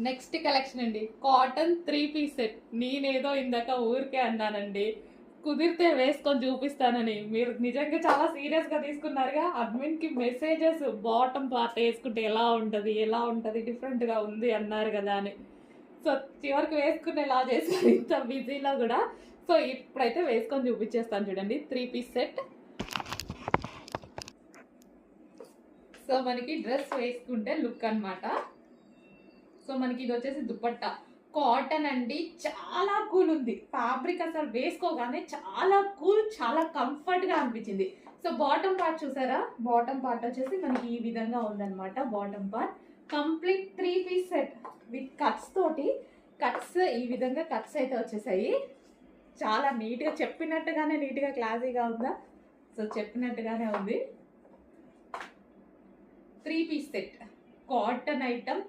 Next collection అండి, cotton 3 piece set. నేనేదో ఇందాక ఊరికే అన్నానండి, కుదిరితే వేసుకొని చూపిస్తానని. మీరు నిజంగా చాలా సీరియస్ గా తీసుకున్నారుగా. అడ్మిన్ కి మెసేజెస్ బాటమ్ పార్ట్ వేసుకుంటే ఎలా ఉంటది డిఫరెంట్ గా ఉంది అన్నారు కదా అని. సో చివరికి వేసుకునేలా చేశారు ఇంత బిజీలో కూడా. సో ఇప్పుడైతే వేసుకొని చూపించేస్తాను చూడండి. 3 పీస్ సెట్. సో మనకి డ్రెస్ వేసుకుంటే లుక్ అన్నమాట. సో మనకి ఇది వచ్చేసి దుపట్టా, కాటన్ అండి, చాలా కూల్ ఉంది ఫ్యాబ్రిక్. అసలు వేసుకోగానే చాలా కూల్, చాలా కంఫర్ట్ గా అనిపించింది. సో బాటమ్ పార్ట్ చూసారా, బాటమ్ పార్ట్ వచ్చేసి మనకి ఈ విధంగా ఉందన్నమాట. Bottom part complete 3 piece set with cuts తోటి. కట్స్ ఈ విధంగా కట్స్ అయితే వచ్చేసాయి. చాలా నీట్గా, చెప్పినట్టుగానే నీట్గా క్లాసీగా ఉందా. సో చెప్పినట్టుగానే ఉంది. 3 పీస్ సెట్ కాటన్ ఐటమ్.